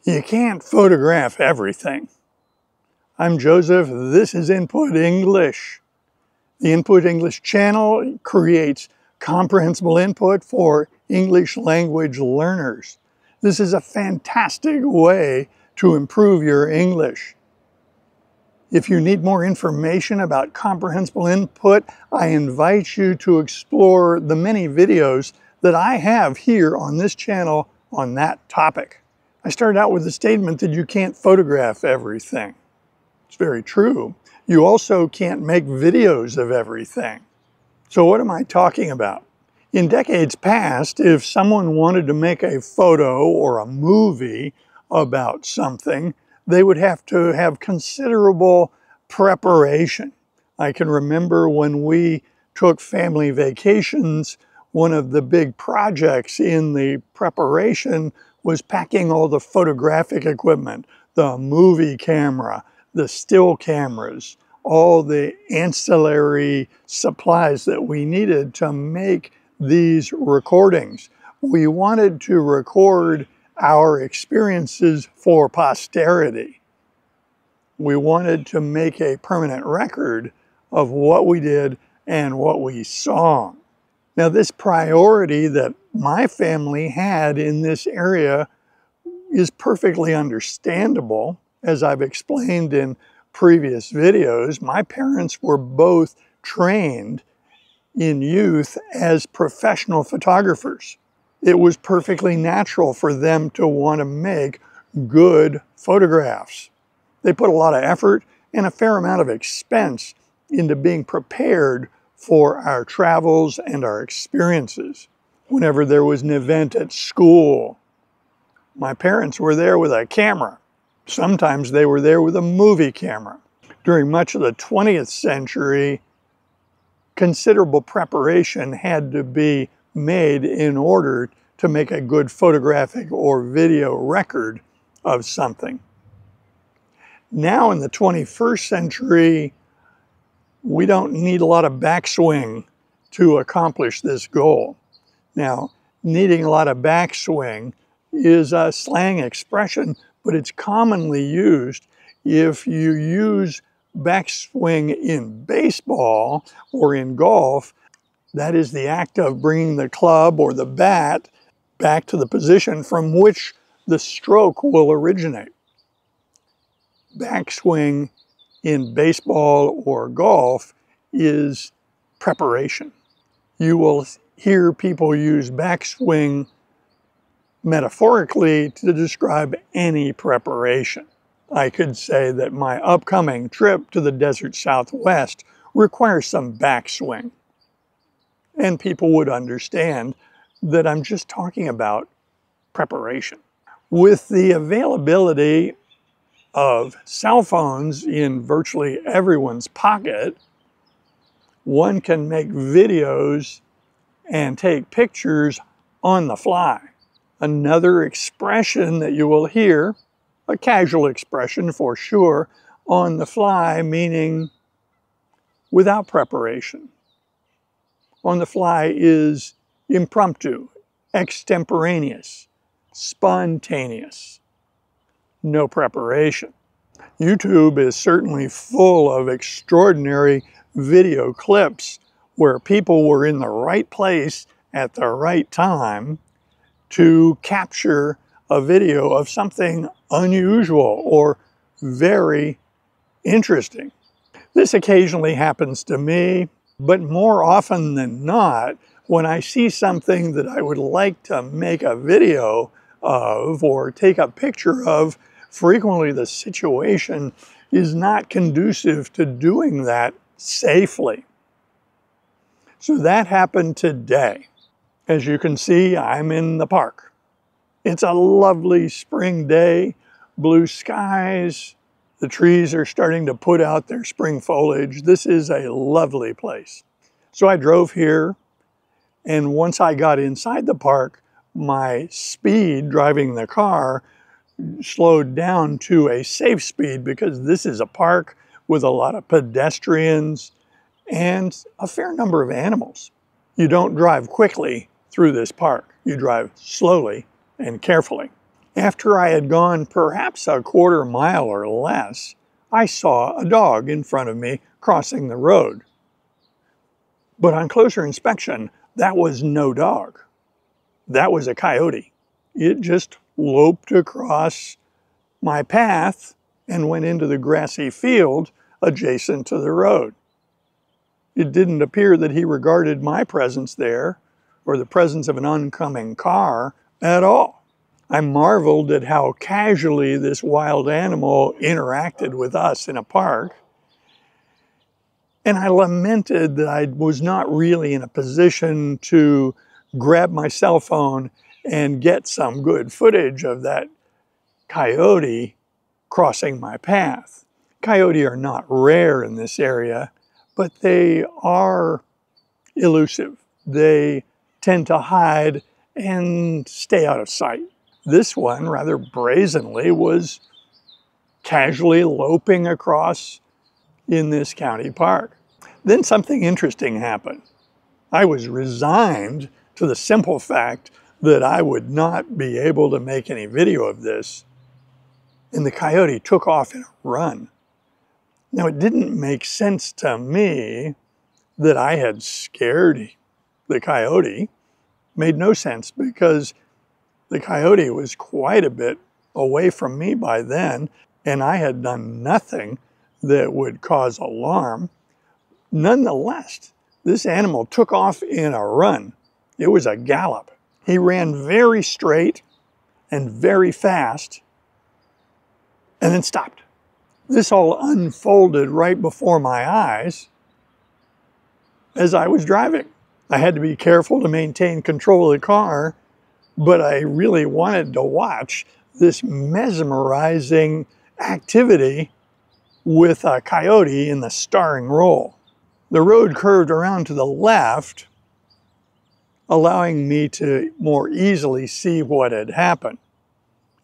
You can't photograph everything. I'm Joseph. This is Input English. The Input English channel creates comprehensible input for English language learners. This is a fantastic way to improve your English. If you need more information about comprehensible input, I invite you to explore the many videos that I have here on this channel on that topic. I started out with the statement that you can't photograph everything. It's very true. You also can't make videos of everything. So what am I talking about? In decades past, if someone wanted to make a photo or a movie about something, they would have to have considerable preparation. I can remember when we took family vacations, one of the big projects in the preparation was packing all the photographic equipment, the movie camera, the still cameras, all the ancillary supplies that we needed to make these recordings. We wanted to record our experiences for posterity. We wanted to make a permanent record of what we did and what we saw. Now, this priority that my family had in this area is perfectly understandable. As I've explained in previous videos, my parents were both trained in youth as professional photographers. It was perfectly natural for them to want to make good photographs. They put a lot of effort and a fair amount of expense into being prepared for our travels and our experiences. Whenever there was an event at school, my parents were there with a camera. Sometimes they were there with a movie camera. During much of the 20th century, considerable preparation had to be made in order to make a good photographic or video record of something. Now in the 21st century, we don't need a lot of backswing to accomplish this goal. Now, needing a lot of backswing is a slang expression, but it's commonly used if you use backswing in baseball or in golf. That is the act of bringing the club or the bat back to the position from which the stroke will originate. Backswing in baseball or golf is preparation. You will hear people use backswing metaphorically to describe any preparation. I could say that my upcoming trip to the desert Southwest requires some backswing. And people would understand that I'm just talking about preparation. With the availability of cell phones in virtually everyone's pocket, one can make videos and take pictures on the fly. Another expression that you will hear, a casual expression for sure, on the fly, meaning without preparation. On the fly is impromptu, extemporaneous, spontaneous. No preparation. YouTube is certainly full of extraordinary video clips where people were in the right place at the right time to capture a video of something unusual or very interesting. This occasionally happens to me, but more often than not, when I see something that I would like to make a video of or take a picture of, frequently the situation is not conducive to doing that safely. So that happened today. As you can see, I'm in the park. It's a lovely spring day, blue skies. The trees are starting to put out their spring foliage. This is a lovely place. So I drove here, and once I got inside the park, my speed driving the car slowed down to a safe speed because this is a park with a lot of pedestrians and a fair number of animals. You don't drive quickly through this park. You drive slowly and carefully. After I had gone perhaps a quarter mile or less, I saw a dog in front of me crossing the road. But on closer inspection, that was no dog. That was a coyote. It just loped across my path and went into the grassy field adjacent to the road. It didn't appear that he regarded my presence there or the presence of an oncoming car at all. I marveled at how casually this wild animal interacted with us in a park, and I lamented that I was not really in a position to grab my cell phone and get some good footage of that coyote crossing my path. Coyote are not rare in this area, but they are elusive. They tend to hide and stay out of sight. This one, rather brazenly, was casually loping across in this county park. Then something interesting happened. I was resigned to the simple fact that I would not be able to make any video of this, and the coyote took off in a run. Now, it didn't make sense to me that I had scared the coyote. Made no sense because the coyote was quite a bit away from me by then, and I had done nothing that would cause alarm. Nonetheless, this animal took off in a run. It was a gallop. He ran very straight and very fast and then stopped. This all unfolded right before my eyes as I was driving. I had to be careful to maintain control of the car, but I really wanted to watch this mesmerizing activity with a coyote in the starring role. The road curved around to the left, allowing me to more easily see what had happened.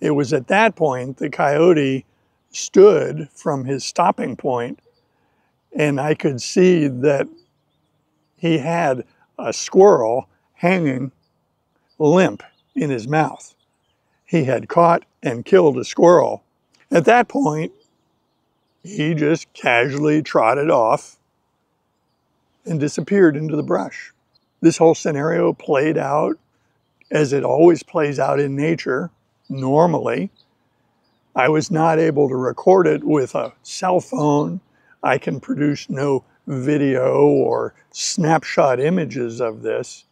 It was at that point the coyote stood from his stopping point, and I could see that he had a squirrel hanging limp in his mouth. He had caught and killed a squirrel. At that point, he just casually trotted off and disappeared into the brush. This whole scenario played out as it always plays out in nature, normally. I was not able to record it with a cell phone. I can produce no video or snapshot images of this.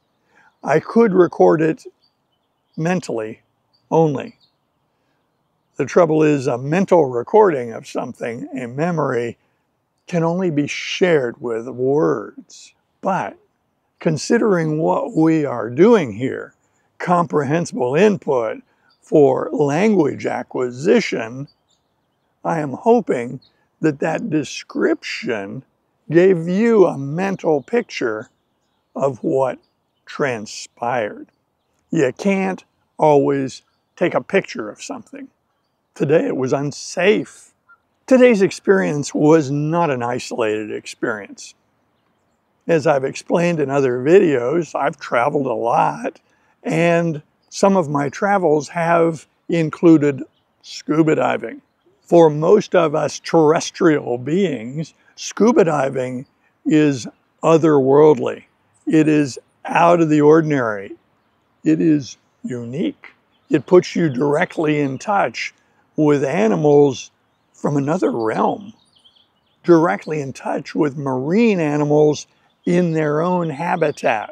I could record it mentally only. The trouble is, a mental recording of something, a memory, can only be shared with words. But considering what we are doing here, comprehensible input for language acquisition, I am hoping that that description gave you a mental picture of what transpired. You can't always take a picture of something. Today it was unsafe. Today's experience was not an isolated experience. As I've explained in other videos, I've traveled a lot, and some of my travels have included scuba diving. For most of us terrestrial beings, scuba diving is otherworldly. It is out of the ordinary. It is unique. It puts you directly in touch with animals from another realm, directly in touch with marine animals in their own habitat.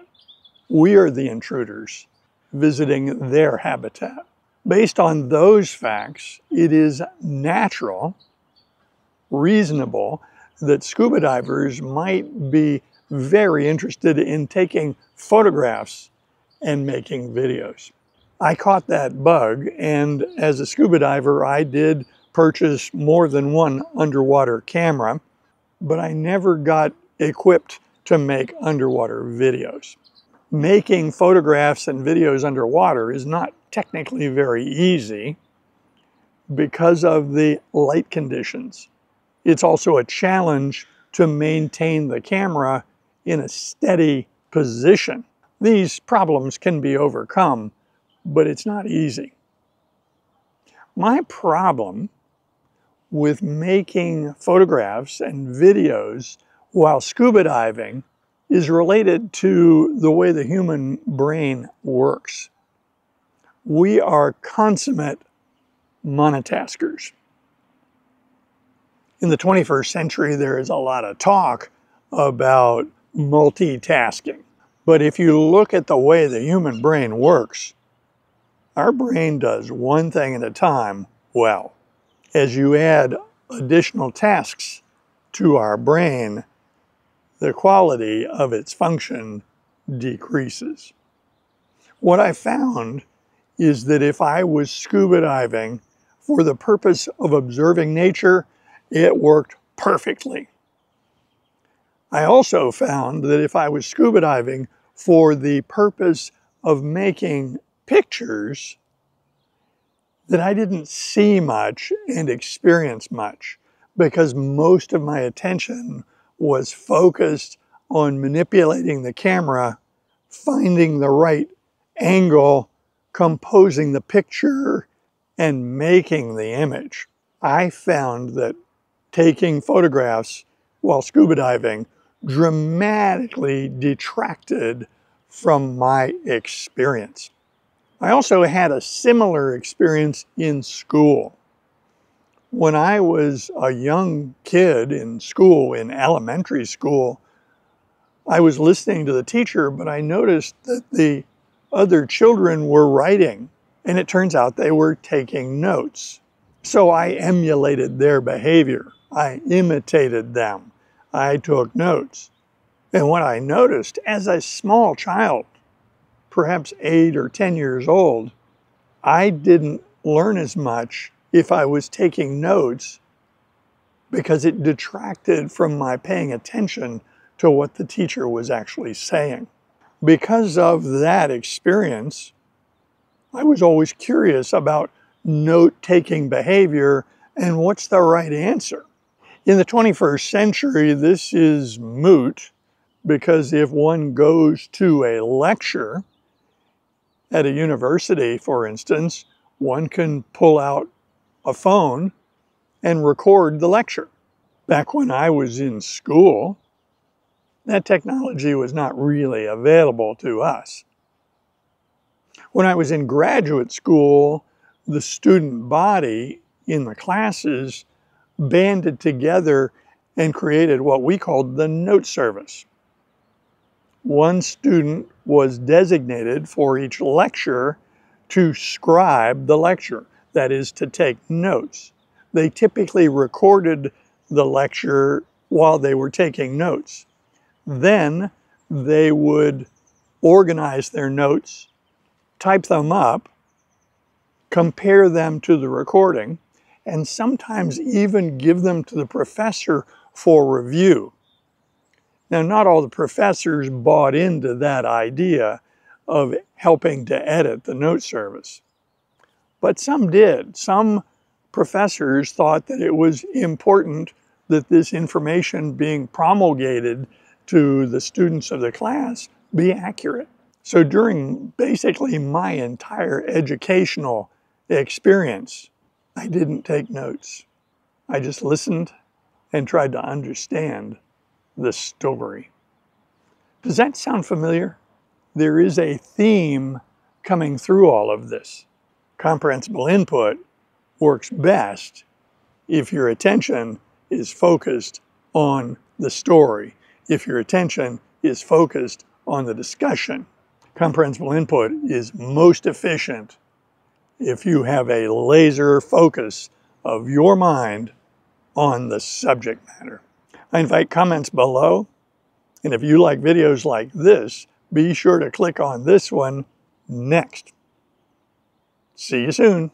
We are the intruders visiting their habitat. Based on those facts, it is natural, reasonable, that scuba divers might be very interested in taking photographs and making videos. I caught that bug, and as a scuba diver, I did purchase more than one underwater camera, but I never got equipped to make underwater videos. Making photographs and videos underwater is not technically very easy because of the light conditions. It's also a challenge to maintain the camera in a steady position. These problems can be overcome, but it's not easy. My problem with making photographs and videos while scuba diving is related to the way the human brain works. We are consummate monotaskers. In the 21st century, there is a lot of talk about multitasking. But if you look at the way the human brain works, our brain does one thing at a time well. As you add additional tasks to our brain, the quality of its function decreases. What I found is that if I was scuba diving for the purpose of observing nature, it worked perfectly. I also found that if I was scuba diving for the purpose of making pictures, that I didn't see much and experience much because most of my attention was focused on manipulating the camera, finding the right angle, composing the picture, and making the image. I found that taking photographs while scuba diving dramatically detracted from my experience. I also had a similar experience in school. When I was a young kid in school, in elementary school, I was listening to the teacher, but I noticed that the other children were writing, and it turns out they were taking notes. So I emulated their behavior. I imitated them. I took notes. And what I noticed as a small child, perhaps 8 or 10 years old, I didn't learn as much if I was taking notes because it detracted from my paying attention to what the teacher was actually saying. Because of that experience, I was always curious about note-taking behavior and what's the right answer. In the 21st century, this is moot because if one goes to a lecture at a university, for instance, one can pull out a phone and record the lecture. Back when I was in school, that technology was not really available to us. When I was in graduate school, the student body in the classes banded together and created what we called the note service. One student was designated for each lecture to scribe the lecture, that is, to take notes. They typically recorded the lecture while they were taking notes. Then they would organize their notes, type them up, compare them to the recording, and sometimes even give them to the professor for review. Now, not all the professors bought into that idea of helping to edit the note service, but some did. Some professors thought that it was important that this information being promulgated to the students of the class be accurate. So during basically my entire educational experience, I didn't take notes. I just listened and tried to understand the story. Does that sound familiar? There is a theme coming through all of this. Comprehensible input works best if your attention is focused on the story, if your attention is focused on the discussion. Comprehensible input is most efficient if you have a laser focus of your mind on the subject matter. I invite comments below, and if you like videos like this, be sure to click on this one next. See you soon.